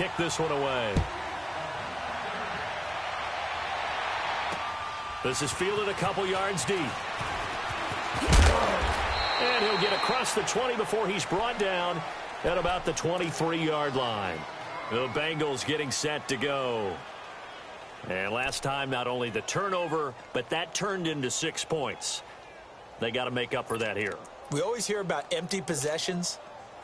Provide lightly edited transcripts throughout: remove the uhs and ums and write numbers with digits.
kick this one away. This is fielded a couple yards deep. And he'll get across the 20 before he's brought down at about the 23-yard line. The Bengals getting set to go. And last time, not only the turnover, but that turned into 6 points. They got to make up for that here. We always hear about empty possessions,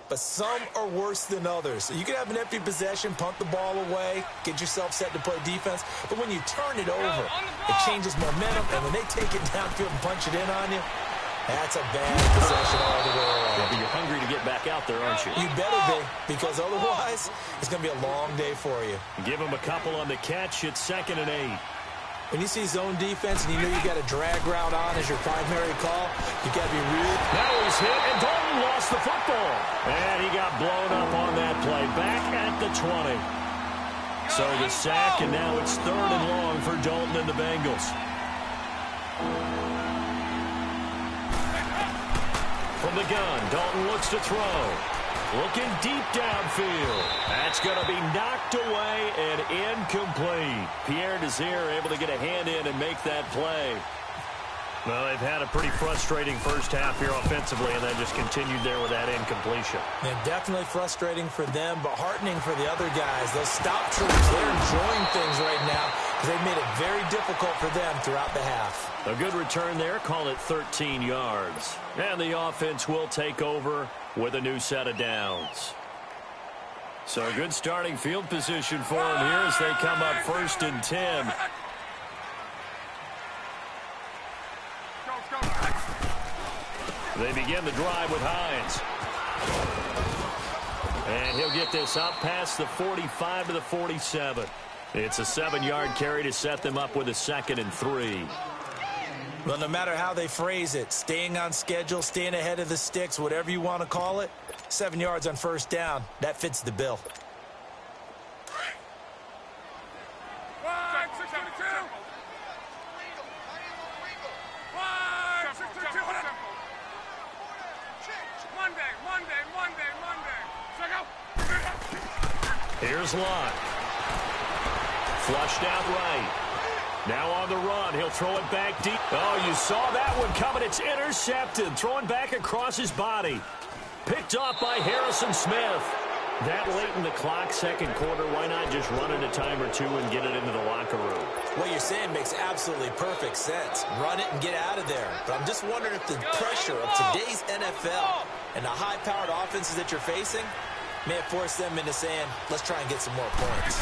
but some are worse than others. So you can have an empty possession, punt the ball away, get yourself set to play defense. But when you turn it over, it changes momentum, and when they take it downfield and punch it in on you, that's a bad possession all the way around. Yeah, but you're hungry to get back out there, aren't you? You better be, because otherwise it's going to be a long day for you. Give him a couple on the catch. It's 2nd and 8. When you see zone defense and you know you got a drag route on as your primary call, you got to be real. Now he's hit, and Dalton lost the football. And he got blown up on that play. Back at the 20. So the sack, and now it's 3rd and long for Dalton and the Bengals. From the gun, Dalton looks to throw. Looking deep downfield. That's going to be knocked away and incomplete. Pierre Desir able to get a hand in and make that play. Well, they've had a pretty frustrating first half here offensively, and then just continued there with that incompletion. And definitely frustrating for them, but heartening for the other guys. Those stop troops, they're enjoying things right now because they've made it very difficult for them throughout the half. A good return there, call it 13 yards. And the offense will take over with a new set of downs. So a good starting field position for them here as they come up 1st and 10. They begin the drive with Hines. And he'll get this up past the 45 to the 47. It's a 7-yard carry to set them up with a 2nd and 3. Well, no matter how they phrase it, staying on schedule, staying ahead of the sticks, whatever you want to call it, 7 yards on 1st down, that fits the bill. Here's Lott. Flushed out right. Now on the run. He'll throw it back deep. Oh, you saw that one coming. It's intercepted. Throwing back across his body. Picked off by Harrison Smith. That late in the clock, 2nd quarter, why not just run it a time or two and get it into the locker room? What you're saying makes absolutely perfect sense. Run it and get out of there. But I'm just wondering if the pressure of today's NFL and the high-powered offenses that you're facing may have forced them into saying, let's try and get some more points.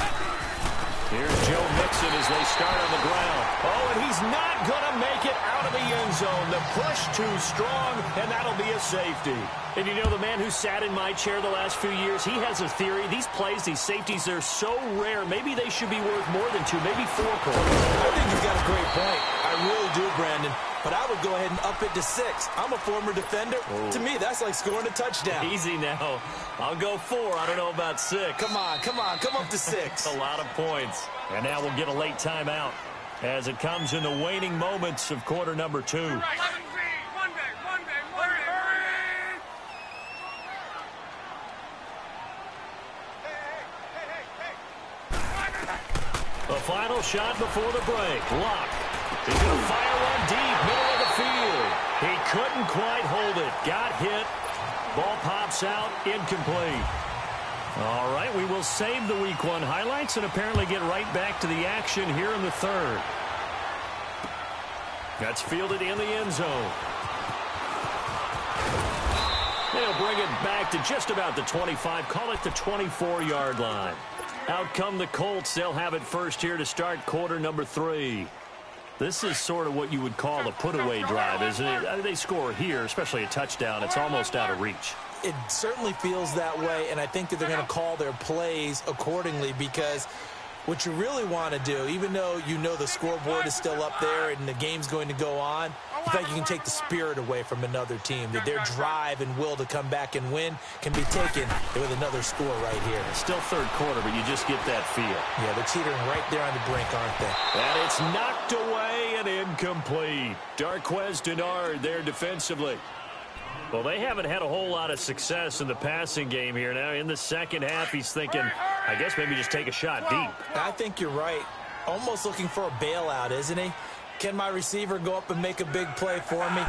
Here's Joe Mixon as they start on the ground. Oh, and he's not going to make it out of the end zone. The push too strong, and that'll be a safety. And you know, the man who sat in my chair the last few years, he has a theory. These plays, these safeties, they're so rare. Maybe they should be worth more than 2, maybe 4 points. I think you've got a great point. I really do, Brandon. But I would go ahead and up it to 6. I'm a former defender. Oh. To me, that's like scoring a touchdown. Easy now. I'll go 4. I don't know about 6. Come on. Come up to 6. A lot of points. And now we'll get a late timeout as it comes in the waning moments of quarter number 2. The final shot before the break. Lott. He's going to fire one deep, middle of the field. He couldn't quite hold it. Got hit. Ball pops out, incomplete. All right, we will save the Week 1 highlights and apparently get right back to the action here in the 3rd. That's fielded in the end zone. They'll bring it back to just about the 25, call it the 24-yard line. Out come the Colts. They'll have it first here to start quarter number 3. This is sort of what you would call a put-away drive, isn't it? They score here, especially a touchdown. It's almost out of reach. It certainly feels that way, and I think that they're going to call their plays accordingly because what you really want to do, even though you know the scoreboard is still up there and the game's going to go on, you think you can take the spirit away from another team, that their drive and will to come back and win can be taken with another score right here. Still 3rd quarter, but you just get that feel. Yeah, they're teetering right there on the brink, aren't they? And it's knocked away and incomplete. Darqueze Dennard there defensively. Well, they haven't had a whole lot of success in the passing game here. Now, in the second half, he's thinking, I guess maybe just take a shot deep. I think you're right. Almost looking for a bailout, isn't he? Can my receiver go up and make a big play for me?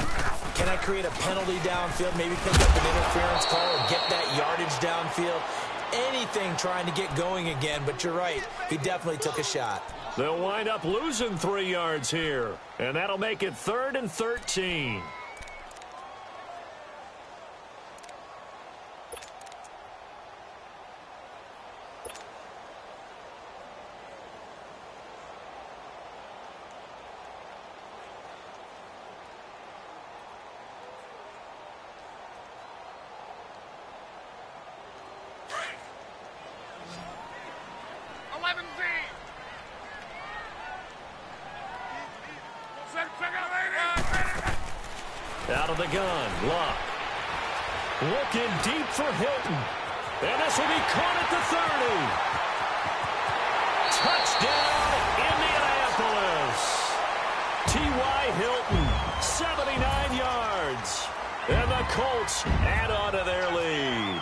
Can I create a penalty downfield, maybe pick up an interference call or get that yardage downfield? Anything trying to get going again, but you're right. He definitely took a shot. They'll wind up losing 3 yards here, and that'll make it 3rd and 13. Out of the gun, Luck. Looking deep for Hilton. And this will be caught at the 30. Touchdown, Indianapolis. T.Y. Hilton, 79 yards. And the Colts add on to their lead.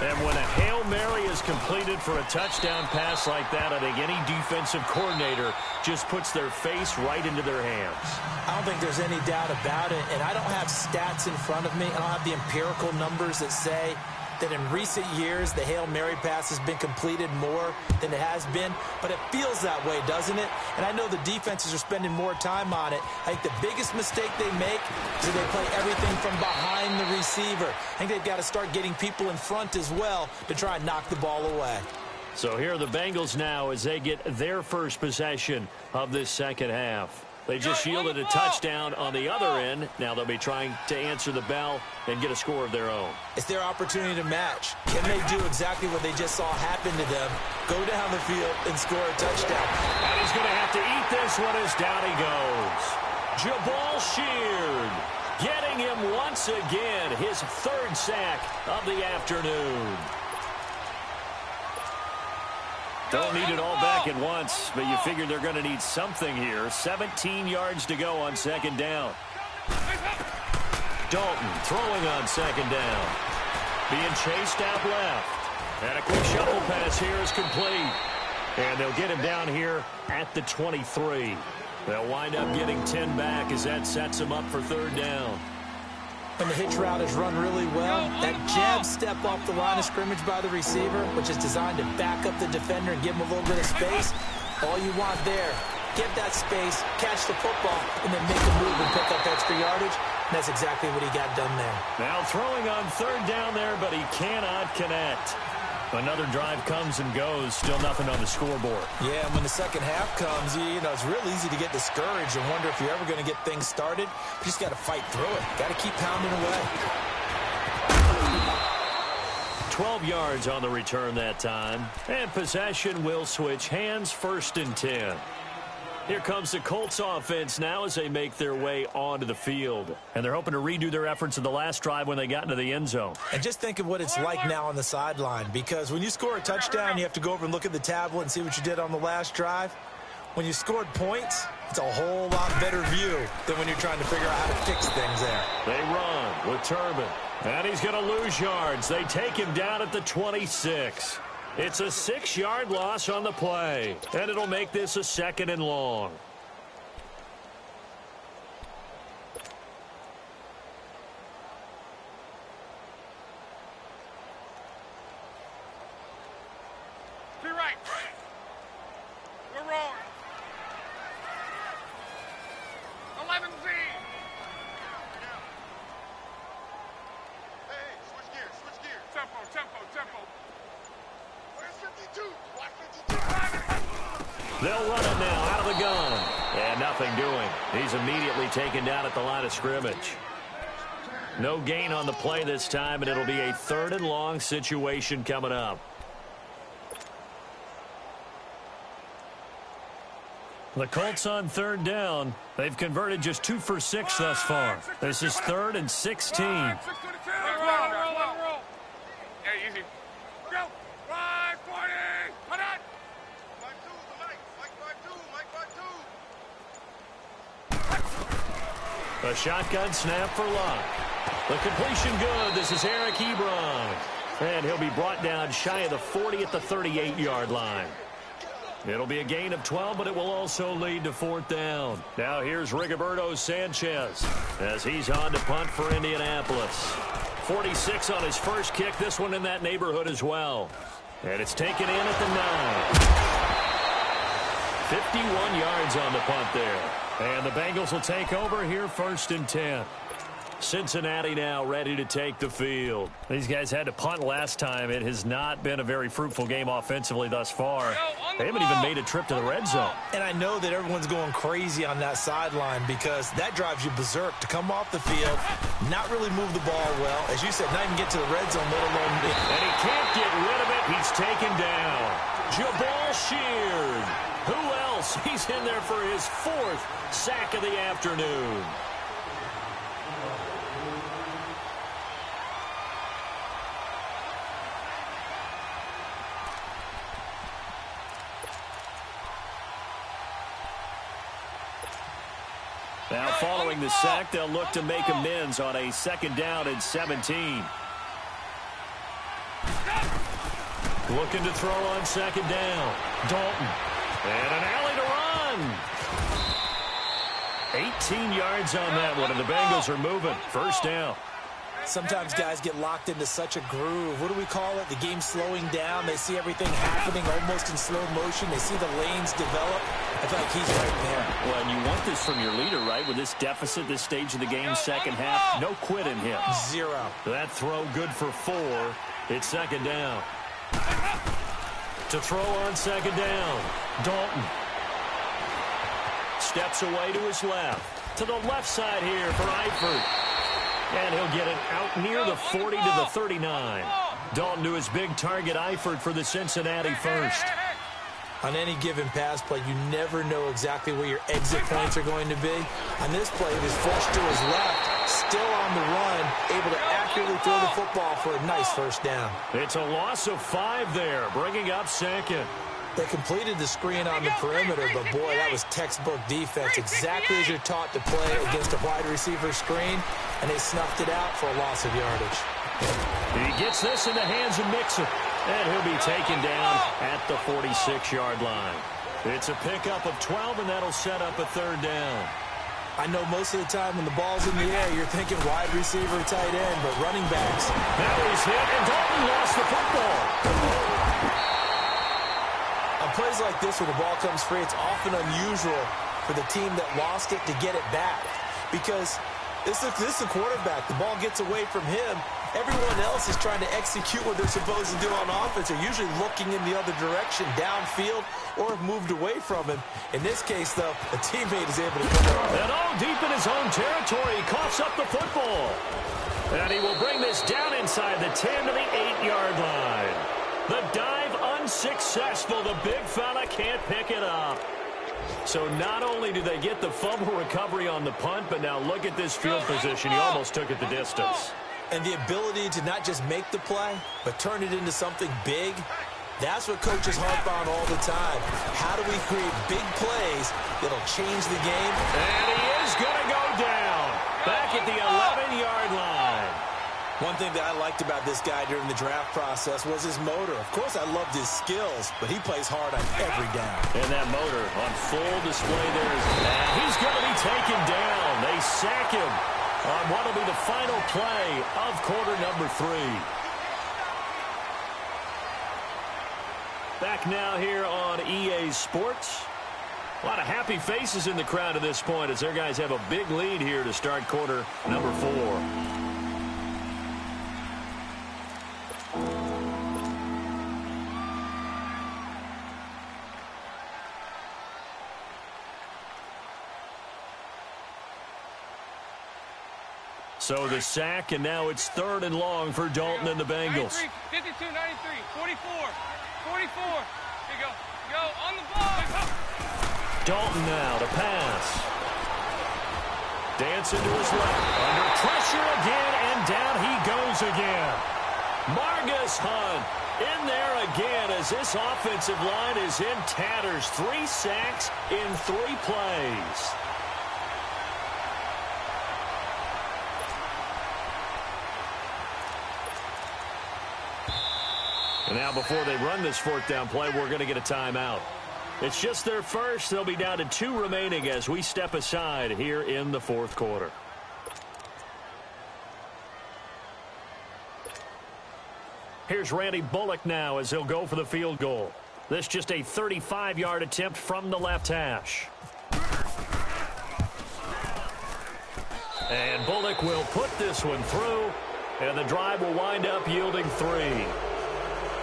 And when a Hail Mary is completed for a touchdown pass like that, I think any defensive coordinator just puts their face right into their hands. I don't think there's any doubt about it, and I don't have stats in front of me. I don't have the empirical numbers that say that in recent years the Hail Mary pass has been completed more than it has been, but it feels that way, doesn't it? And I know the defenses are spending more time on it. I think the biggest mistake they make is that they play everything from behind the receiver. I think they've got to start getting people in front as well to try and knock the ball away. So here are the Bengals now as they get their first possession of this second half. They just yielded a touchdown on the other end. Now they'll be trying to answer the bell and get a score of their own. It's their opportunity to match. Can they do exactly what they just saw happen to them? Go down the field and score a touchdown. And he's going to have to eat this one as down he goes. Jabal Sheard getting him once again, his 3rd sack of the afternoon. Don't need it all back at once, but you figure they're going to need something here. 17 yards to go on 2nd down. Dalton throwing on 2nd down. Being chased out left. And a quick shuffle pass here is complete. And they'll get him down here at the 23. They'll wind up getting 10 back as that sets them up for 3rd down. When the hitch route is run really well, that jab step off the line of scrimmage by the receiver, which is designed to back up the defender and give him a little bit of space, all you want there, get that space, catch the football, and then make a move and pick up extra yardage. And that's exactly what he got done there. Now throwing on 3rd down there, but he cannot connect. Another drive comes and goes, still nothing on the scoreboard. Yeah, and when the second half comes, you know, it's real easy to get discouraged and wonder if you're ever going to get things started. You just got to fight through it. Got to keep pounding away. 12 yards on the return that time. And possession will switch hands, 1st and 10. Here comes the Colts offense now as they make their way onto the field. And they're hoping to redo their efforts in the last drive when they got into the end zone. And just think of what it's like now on the sideline, because when you score a touchdown, you have to go over and look at the tablet and see what you did on the last drive. When you scored points, it's a whole lot better view than when you're trying to figure out how to fix things there. They run with Turbin. And he's going to lose yards. They take him down at the 26. It's a 6-yard loss on the play, and it'll make this a 2nd and long. To your right. We're rolling. 11Z. Hey, switch gears, switch gears. Tempo, tempo, tempo. Where's 52? Watch 52. They'll run it now out of the gun. And nothing doing. He's immediately taken down at the line of scrimmage. No gain on the play this time, and it'll be a 3rd and long situation coming up. The Colts on 3rd down. They've converted just 2 for 6 thus far. This is 3rd and 16. Roll. Yeah, easy. Go. 540. Hold on. Mike 2, the Mike. Mike 5-2. A shotgun snap for Luck. The completion good. This is Eric Ebron. And he'll be brought down shy of the 40 at the 38-yard line. It'll be a gain of 12, but it will also lead to 4th down. Now here's Rigoberto Sanchez as he's on to punt for Indianapolis. 46 on his first kick, this one in that neighborhood as well. And it's taken in at the 9. 51 yards on the punt there. And the Bengals will take over here 1st and 10. Cincinnati now ready to take the field. These guys had to punt last time. It has not been a very fruitful game offensively thus far. They haven't even made a trip to the red zone. And I know that everyone's going crazy on that sideline because that drives you berserk to come off the field, not really move the ball well. As you said, not even get to the red zone, let alone... And he can't get rid of it. He's taken down. Jabal Sheard. Who else? He's in there for his 4th sack of the afternoon. Now following the sack, they'll look to make amends on a 2nd down and 17. Looking to throw on 2nd down. Dalton. And an alley to run. 18 yards on that one, and the Bengals are moving. 1st down. Sometimes guys get locked into such a groove. What do we call it? The game slowing down. They see everything happening almost in slow motion. They see the lanes develop. I feel like he's right there. Well, and you want this from your leader, right? With this deficit, this stage of the game, 2nd half, no quit in him. 0. That throw good for 4. It's 2nd down. To throw on 2nd down. Dalton. Steps away to his left. To the left side here for Eifert. And he'll get it out near the 40 to the 39. Dalton to his big target, Eifert, for the Cincinnati 1st. On any given pass play, you never know exactly where your exit points are going to be. On this play, it was forced to his left, still on the run, able to accurately throw the football for a nice 1st down. It's a loss of 5 there, bringing up 2nd. They completed the screen on the perimeter, but boy, that was textbook defense, exactly as you're taught to play against a wide receiver screen, and they snuffed it out for a loss of yardage. He gets this in the hands of Mixon, and he'll be taken down at the 46-yard line. It's a pickup of 12, and that'll set up a 3rd down. I know most of the time when the ball's in the air, you're thinking wide receiver, tight end, but running backs. Now he's hit, and Dalton lost the football. On plays like this where the ball comes free, it's often unusual for the team that lost it to get it back. Because this is the quarterback. The ball gets away from him. Everyone else is trying to execute what they're supposed to do on offense. They're usually looking in the other direction, downfield, or moved away from him. In this case, though, a teammate is able to come up. And all deep in his own territory, he coughs up the football. And he will bring this down inside the 10 to the 8-yard line. The dive unsuccessful. The big fella can't pick it up. So not only do they get the fumble recovery on the punt, but now look at this field position. He almost took it the distance. And the ability to not just make the play, but turn it into something big, that's what coaches harp on all the time. How do we create big plays that'll change the game? And he is going to go down back at the 11-yard line. One thing that I liked about this guy during the draft process was his motor. Of course, I loved his skills, but he plays hard on every down. And that motor on full display there. And he's going to be taken down. They sack him on what will be the final play of quarter number 3. Back now here on EA Sports. A lot of happy faces in the crowd at this point as their guys have a big lead here to start quarter number 4. So the sack, and now it's 3rd and long for Dalton and the Bengals. 93, 52, 93, 44, 44. Here you go. Go on the ball. Dalton now to pass. Dancing to his left. Under pressure again, and down he goes again. Margus Hunt in there again as this offensive line is in tatters. 3 sacks in 3 plays. And now before they run this fourth down play, we're going to get a timeout. It's just their first. They'll be down to 2 remaining as we step aside here in the fourth quarter. Here's Randy Bullock now as he'll go for the field goal. This just a 35-yard attempt from the left hash. And Bullock will put this one through, and the drive will wind up yielding 3.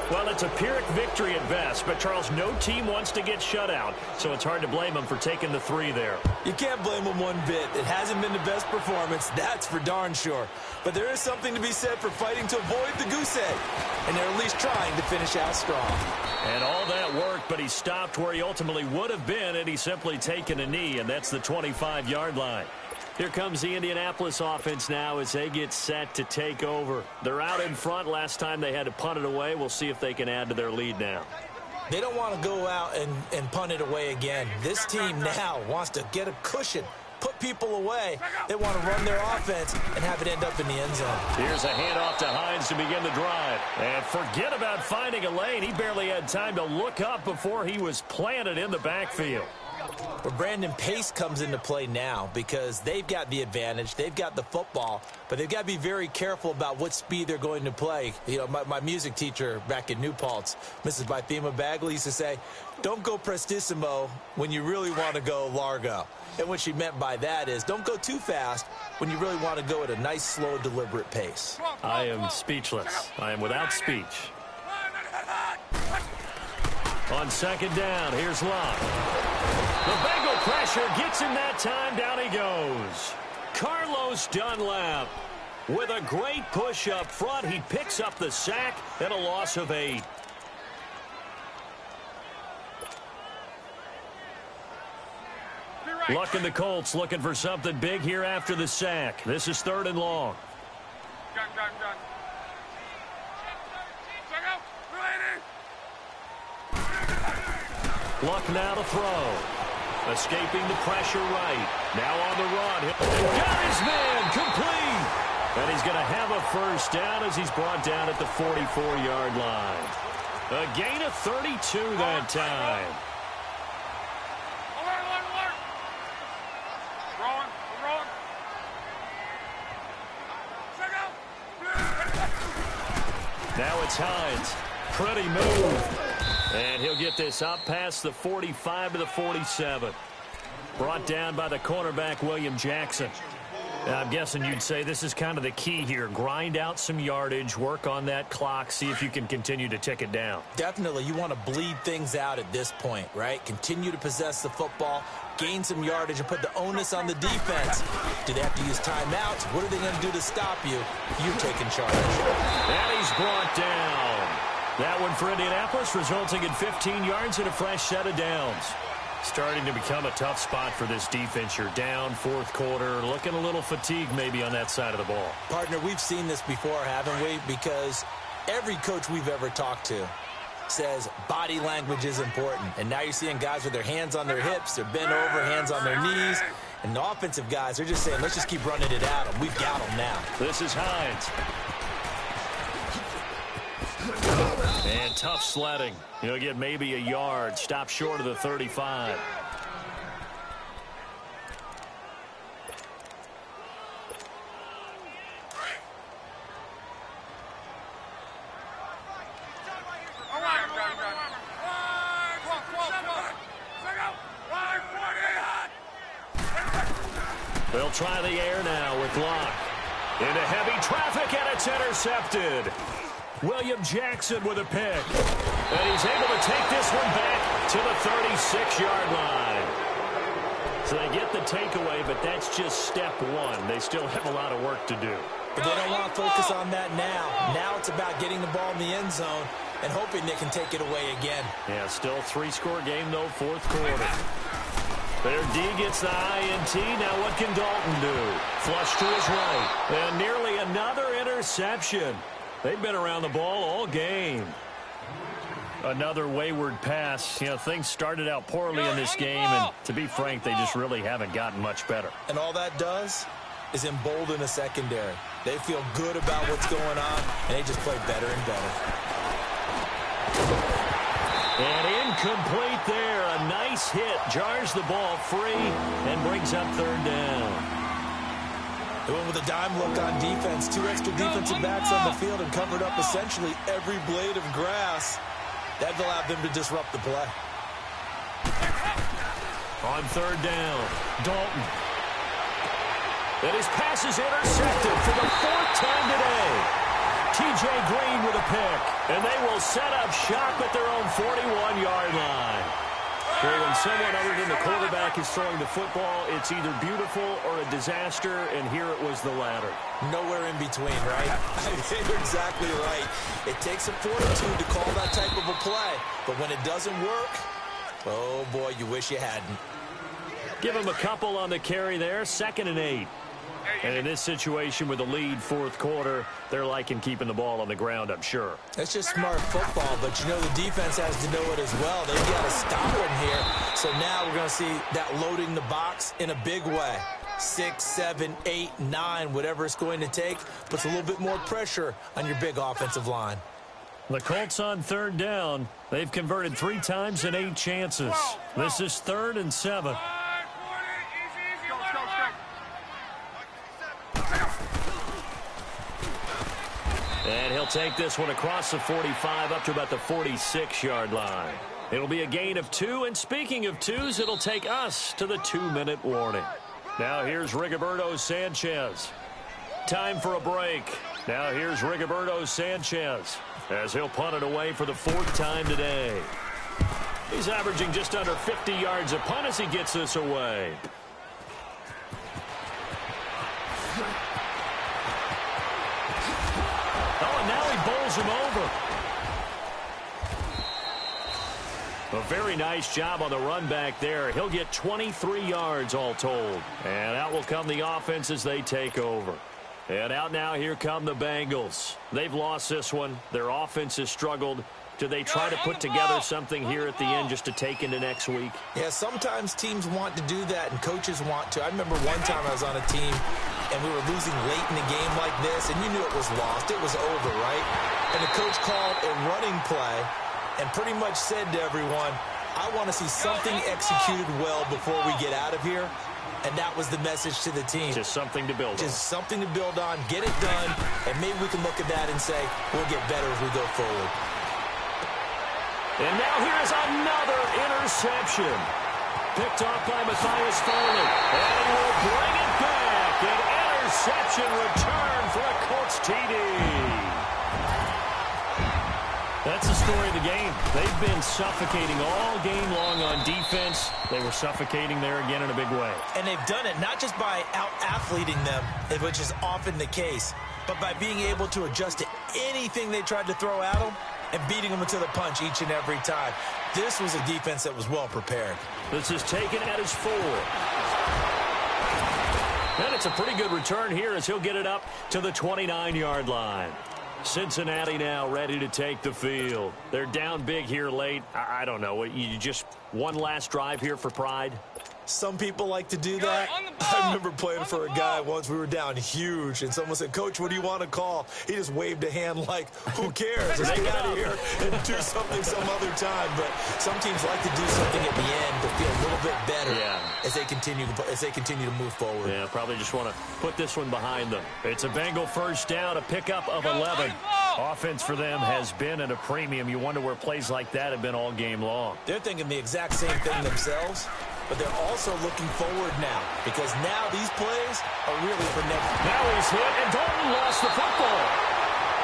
Well, it's a Pyrrhic victory at best, but, Charles, no team wants to get shut out, so it's hard to blame them for taking the 3 there. You can't blame them one bit. It hasn't been the best performance, that's for darn sure. But there is something to be said for fighting to avoid the goose egg, and they're at least trying to finish out strong. And all that worked, but he stopped where he ultimately would have been, and he's simply taken a knee, and that's the 25-yard line. Here comes the Indianapolis offense now as they get set to take over. They're out in front. Last time they had to punt it away. We'll see if they can add to their lead now. They don't want to go out and punt it away again. This team now wants to get a cushion, put people away. They want to run their offense and have it end up in the end zone. Here's a handoff to Hines to begin the drive. And forget about finding a lane. He barely had time to look up before he was planted in the backfield. But Brandon, pace comes into play now because they've got the advantage. They've got the football, but they've got to be very careful about what speed they're going to play. You know, my music teacher back in New Paltz, Mrs. Bythema Bagley, used to say, don't go prestissimo when you really want to go largo. And what she meant by that is don't go too fast when you really want to go at a nice, slow, deliberate pace. I am speechless. I am without speech. On second down, here's Locke. The Bengal pressure gets him that time. Down he goes. Carlos Dunlap with a great push up front. He picks up the sack and a loss of 8. Luck and the Colts looking for something big here after the sack. This is 3rd and long. Gun. Check out. Luck now to throw. Escaping the pressure right. Now on the run. Got his man complete. And he's going to have a first down as he's brought down at the 44-yard line. A gain of 32 that time. Alert. Rolling. Check out. Now it's Hines. Pretty move. And he'll get this up past the 45 to the 47. Brought down by the cornerback, William Jackson. Now, I'm guessing you'd say this is kind of the key here. Grind out some yardage, work on that clock, see if you can continue to tick it down. Definitely. You want to bleed things out at this point, right? Continue to possess the football, gain some yardage, and put the onus on the defense. Do they have to use timeouts? What are they going to do to stop you? You're taking charge. And he's brought down. That one for Indianapolis, resulting in 15 yards and a fresh set of downs. Starting to become a tough spot for this defense. You're down, fourth quarter, looking a little fatigued maybe on that side of the ball. Partner, we've seen this before, haven't we? Because every coach we've ever talked to says body language is important. And now you're seeing guys with their hands on their hips, they're bent over, hands on their knees. And the offensive guys, they're just saying, let's just keep running it at them. We've got them now. This is Hines. And tough sledding. He'll get maybe a yard. Stop short of the 35. They'll try the air now with Locke. Into heavy traffic, and it's intercepted. William Jackson with a pick. And he's able to take this one back to the 36-yard line. So they get the takeaway, but that's just step one. They still have a lot of work to do. But they don't want to focus on that now. Now it's about getting the ball in the end zone and hoping they can take it away again. Yeah, still 3-score game, though, fourth quarter. Their D gets the INT. Now what can Dalton do? Flush to his right. And nearly another interception. They've been around the ball all game. Another wayward pass. You know, things started out poorly in this game, and to be frank, they just really haven't gotten much better. And all that does is embolden a secondary. They feel good about what's going on, and they just play better and better. Incomplete there. A nice hit. Jars the ball free and brings up third down. They went with a dime look on defense. 2 extra defensive backs on the field and covered up essentially every blade of grass. That allowed them to disrupt the play. On third down, Dalton. And his pass is intercepted for the 4th time today. T.J. Green with a pick. And they will set up shop at their own 41-yard line. Well, when someone other than the quarterback is throwing the football, it's either beautiful or a disaster, and here it was the latter. Nowhere in between, right? You're exactly right. It takes a fortitude to call that type of a play, but when it doesn't work, oh boy, you wish you hadn't. Give him a couple on the carry there, 2nd and 8. And in this situation with the lead 4th quarter, they're liking keeping the ball on the ground, I'm sure. That's just smart football, but you know the defense has to know it as well. They've got to stop one here. So now we're going to see that loading the box in a big way. 6, 7, 8, 9, whatever it's going to take, puts a little bit more pressure on your big offensive line. The Colts on third down. They've converted 3 times in 8 chances. This is 3rd and 7. And he'll take this one across the 45 up to about the 46-yard line. It'll be a gain of 2, and speaking of 2s, it'll take us to the 2-minute warning. Now here's Rigoberto Sanchez. Time for a break. Now here's Rigoberto Sanchez as he'll punt it away for the 4th time today. He's averaging just under 50 yards a punt as he gets this away. Now he bowls him over. A very nice job on the run back there. He'll get 23 yards all told. And out will come the offense as they take over. And out now, here come the Bengals. They've lost this one. Their offense has struggled. Do they try to put together something here at the end just to take into next week? Yeah, sometimes teams want to do that and coaches want to. I remember one time I was on a team and we were losing late in a game like this, and you knew it was lost. It was over, right? And the coach called a running play and pretty much said to everyone, I want to see something executed well before we get out of here. And that was the message to the team. Just something to build on. Just something to build on, get it done, and maybe we can look at that and say, we'll get better as we go forward. And now here's another interception. Picked off by Matthias Foley. And we'll bring it back. An interception return for a Colts TD. That's the story of the game. They've been suffocating all game long on defense. They were suffocating there again in a big way. And they've done it not just by out-athleting them, which is often the case, but by being able to adjust to anything they tried to throw at them and beating them into the punch each and every time. This was a defense that was well prepared. This is taken at his 4. And it's a pretty good return here as he'll get it up to the 29-yard line. Cincinnati now ready to take the field. They're down big here late. I don't know. You just one last drive here for pride? Some people like to do that. I remember playing for a guy once. We were down huge, and someone said, Coach, what do you want to call? He just waved a hand like, who cares? Let's get out of here and do something some other time. But some teams like to do something at the end to feel a little bit better as they continue to move forward. Yeah, probably just want to put this one behind them. It's a Bengal first down, a pickup of 11. Offense for them has been at a premium. You wonder where plays like that have been all game long. They're thinking the exact same thing themselves. But they're also looking forward now, because now these plays are really for next. Now he's hit, and Dalton lost the football.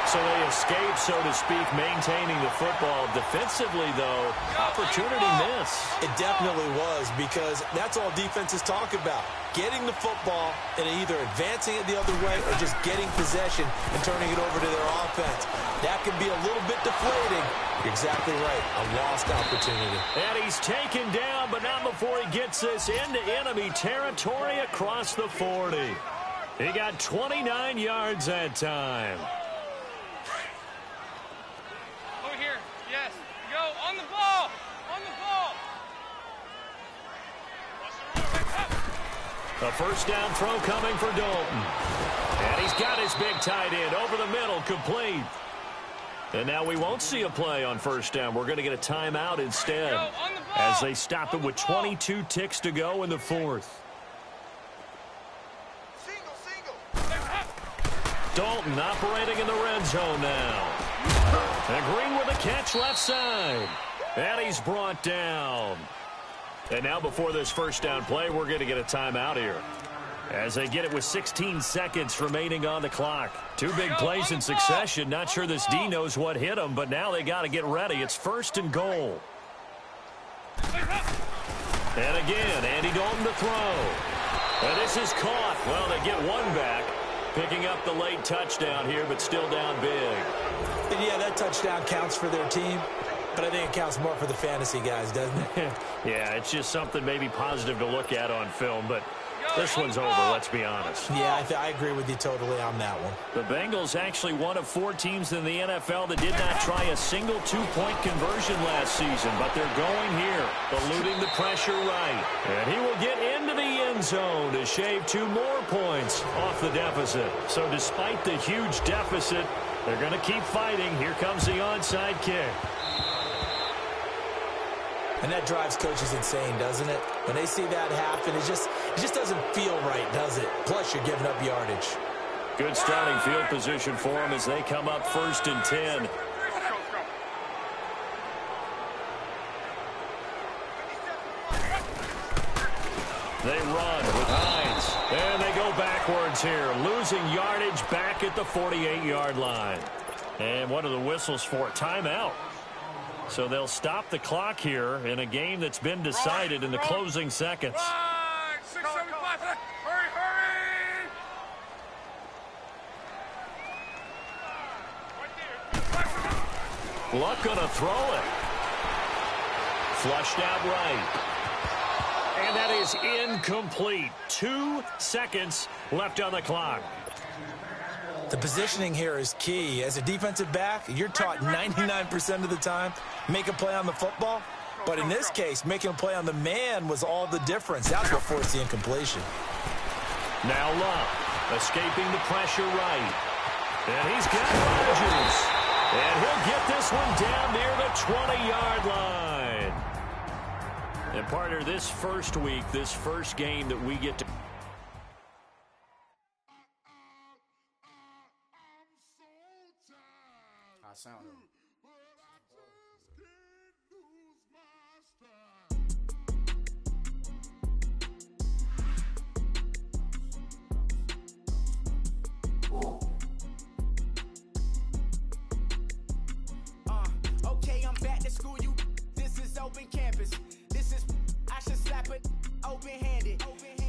So they escape, so to speak, maintaining the football. Defensively, though, opportunity miss. It definitely was, because that's all defenses talk about. Getting the football and either advancing it the other way or just getting possession and turning it over to their offense. That can be a little bit deflating. You're exactly right. A lost opportunity. And he's taken down, but not before he gets this into enemy territory across the 40. He got 29 yards that time. Over here. Yes. Go. On the ball. On the ball. A first down throw coming for Dalton. And he's got his big tight end over the middle, complete. And now we won't see a play on first down. We're going to get a timeout instead as they stop it with 22 ticks to go in the fourth. Dalton operating in the red zone now. And Green with a catch left side. And he's brought down. And now before this first down play, we're going to get a timeout here, as they get it with 16 seconds remaining on the clock. Two big plays in succession. Not sure this D knows what hit them, but now they got to get ready. It's first and goal. And again, Andy Dalton to throw. And this is caught. Well, they get one back, picking up the late touchdown here, but still down big. And yeah, that touchdown counts for their team, but I think it counts more for the fantasy guys, doesn't it? Yeah, it's just something maybe positive to look at on film, but this one's over, let's be honest. Yeah, I agree with you totally on that one. The Bengals actually one of 4 teams in the NFL that did not try a single 2-point conversion last season, but they're going here, eluding the pressure right. And he will get into the end zone to shave 2 more points off the deficit. So despite the huge deficit, they're going to keep fighting. Here comes the onside kick. And that drives coaches insane, doesn't it? When they see that happen, it just doesn't feel right, does it? Plus, you're giving up yardage. Good starting field position for them as they come up first and 10. They run with Hines. And they go backwards here, losing yardage back at the 48-yard line. And what are the whistles for? Timeout. So they'll stop the clock here in a game that's been decided in the closing seconds. Right, 675. Hurry, hurry! Luck gonna throw it. Flushed out right. And that is incomplete. 2 seconds left on the clock. The positioning here is key. As a defensive back, you're taught 99% of the time, make a play on the football. But in this case, making a play on the man was all the difference. That's what forced the incompletion. Now Luck, escaping the pressure right. And he's got Rodgers. And he'll get this one down near the 20-yard line. And partner, this first week, this first game that we get to... Sound. Okay, I'm back to school. This is open campus. This is I should slap it open-handed.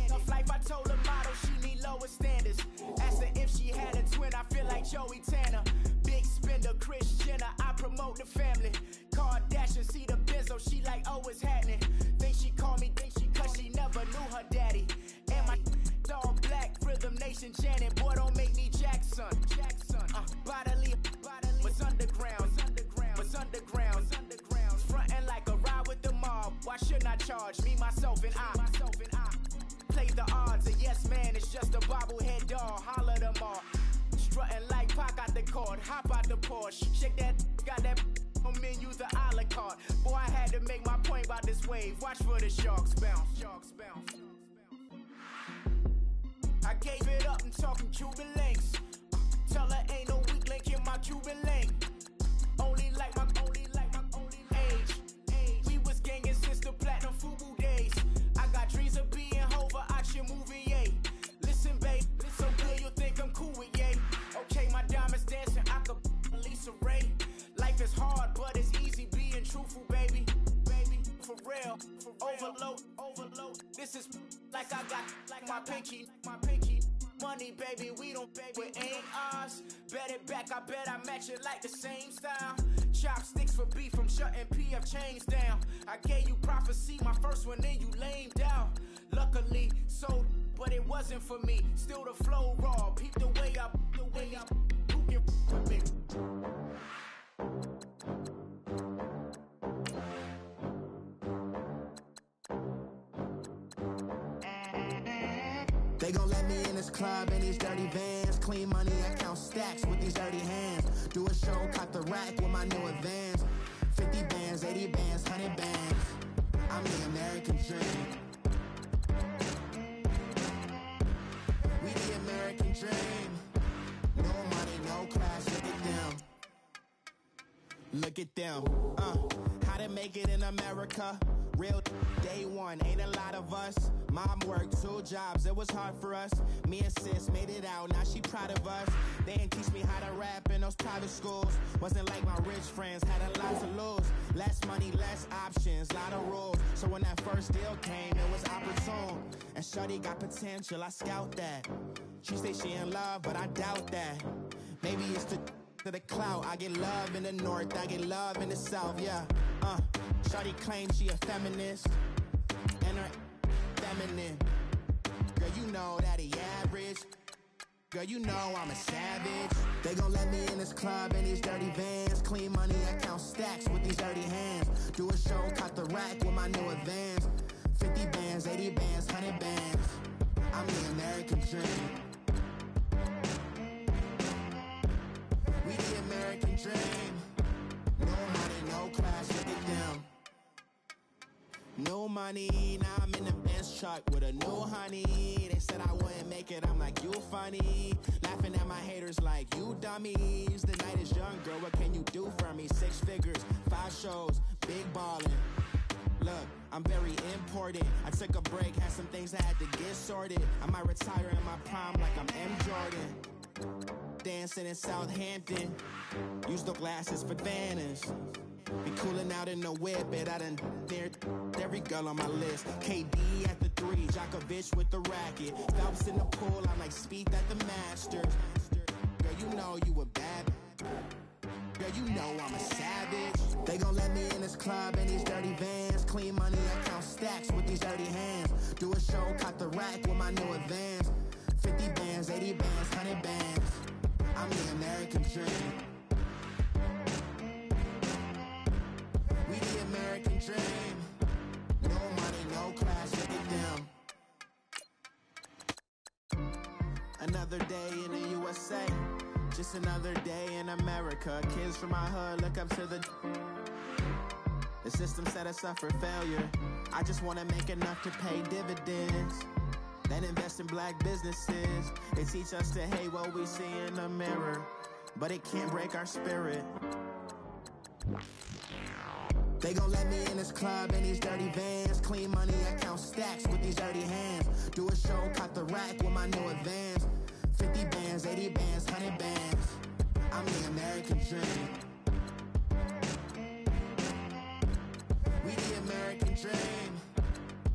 Tough life, I told her model she need lower standards. Asked her if she had a twin. I feel like Joey Tanner. Big spender, Kris Jenner, I promote the family. Kardashian, see the Benzo, she like, oh, it's happening. Think she call me, cause she never knew her daddy. And my dog black, Rhythm Nation chanting, boy, don't make me Jackson. Bodily, was underground. Frontin' like a ride with the mob. Why shouldn't I charge me, myself, and I? Play the odds, a yes man is just a bobblehead doll. Holler them all. Strutting like Pac out the court, hop out the Porsche. Shake that, got that on menu, the a la carte. Boy, I had to make my point about this wave. Watch for the sharks bounce. I gave it up and talking Cuban links. Tell her ain't no weak link in my Cuban link. Only like my age. We was gangin' since the platinum FUBU days. I got dreams of being Hova out your movie, yay. Listen, babe, so good you think I'm cool with yay. Okay, my diamonds dancing, I could Lisa Ray. Life is hard, but it's easy being truthful, baby. For real, overload. This is like I got like my pinky. Money, baby, we don't pay with ain't ours. Bet it back, I bet I match it like the same style. Chopsticks for beef from shutting PF chains down. I gave you prophecy, my first one, then you lamed out. Luckily, sold, but it wasn't for me. Still the flow raw, peep the way up, who can with me? They gon' let me in this club in these dirty vans. Clean money, I count stacks with these dirty hands. Do a show, cop the rack with my new advance. 50 bands, 80 bands, 100 bands. I'm the American dream. We the American dream. No money, no class, look at them. Look at them. How to make it in America? Real day one, ain't a lot of us. Mom worked 2 jobs, it was hard for us. Me and sis made it out, now she proud of us. They didn't teach me how to rap in those private schools. Wasn't like my rich friends, had a lot to lose. Less money, less options, lot of rules. So when that first deal came, it was opportune. And shorty got potential, I scout that. She say she in love, but I doubt that. Maybe it's the clout. I get love in the north, I get love in the south, yeah. Shorty claims she a feminist, and her feminine. Girl, you know that he average. Girl, you know I'm a savage. They gon' let me in this club in these dirty vans. Clean money, I count stacks with these dirty hands. Do a show, cop the rack with my new advance. 50 bands, 80 bands, 100 bands. I'm the American dream. We the American dream. No money, no class, look at them. No money, now I'm in the Benz truck with a new honey. They said I wouldn't make it, I'm like, you funny. Laughing at my haters like, you dummies. The night is young, girl, what can you do for me? 6 figures, 5 shows, big ballin'. Look, I'm very important. I took a break, had some things I had to get sorted. I might retire in my prime like I'm M. Jordan. Dancing in Southampton, use the glasses for Vannas. Be cooling out in the whip, but I done dared every girl on my list. KD at the 3, Djokovic with the racket. Phelps in the pool, I'm like Speed at the Masters. Girl, you know you a bad. Girl, you know I'm a savage. They gon' let me in this club in these dirty vans. Clean money, I count stacks with these dirty hands. Do a show, cop the rack with my new advance. 50 bands, 80 bands, 100 bands. I'm the American dream. We the American dream. No money, no class, look at them. Another day in the USA. Just another day in America. Kids from my hood look up to the system set us up for failure. I just wanna make enough to pay dividends. Then invest in black businesses. They teach us to hate what we see in the mirror, but it can't break our spirit. They gon' let me in this club in these dirty vans. Clean money, I count stacks with these dirty hands. Do a show, cop the rack with my new advance. 50 bands, 80 bands, 100 bands. I'm the American dream. We the American dream.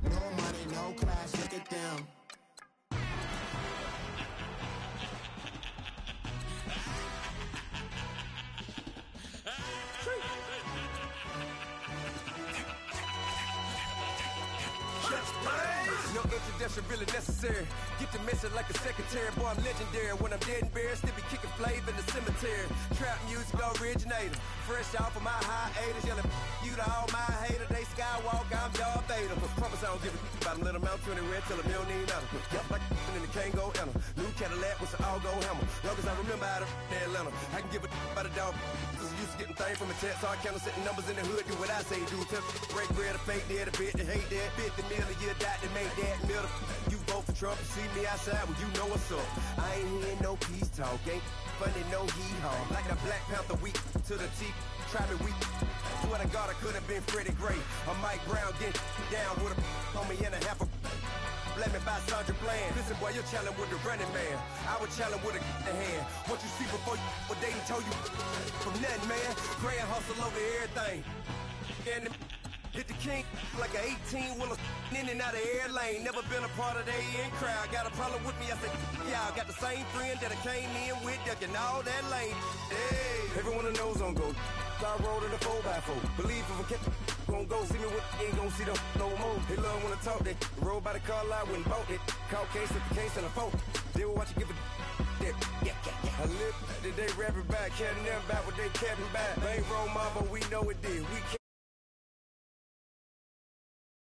No money, no class, look at them. No introduction really necessary. Get the message like a secretary. Boy, I'm legendary. When I'm dead and buried, still be kicking flavor in the cemetery. Trap music originator. Fresh off of my hiatus. Yelling you to all my haters. They skywalk, I'm Darth Vader. Promise I don't give a about a little amount. 20 red till $1 million. Yep, like in the Kango Anna. New Cadillac with an all-go hammer. Long as I remember how to Atlanta. I can give a about a dog. Used to getting things from a text. So I count setting numbers in the hood. Do what I say do. Tell break bread, a fake dead, a bit, to hate that. 50 million, you die to make that middle. You vote for Trump, you see me outside, well, you know what's up. I ain't hearing no peace talk, ain't funny, no hee-haw. Like a Black Panther weak to the teeth, try me weak. Swear to God, I could have been Freddie Gray. Or Mike Brown getting down with a on me and a half a. Let me buy Sandra Bland. Listen, boy, you're challenging with the running man. I would challenge with a hand. What you see before you, what they told you from nothing, man. Grand hustle over everything. And hit the king like an 18-wheeler in and out of air lane. Never been a part of the in crowd. Got a problem with me, I said, yeah, I got the same friend that I came in with, ducking all that lane. Hey, everyone that knows on go. I rolled in a 4x4. Believe if I kept gon' go see me with ain't gon' see them no more. They love when I talk that. Roll by the car lot when bought it. Call case at the case and a phone. They will watch you give it that. I live today rapping back, caring them back what they capping back. They ain't roll mama, we know it did. We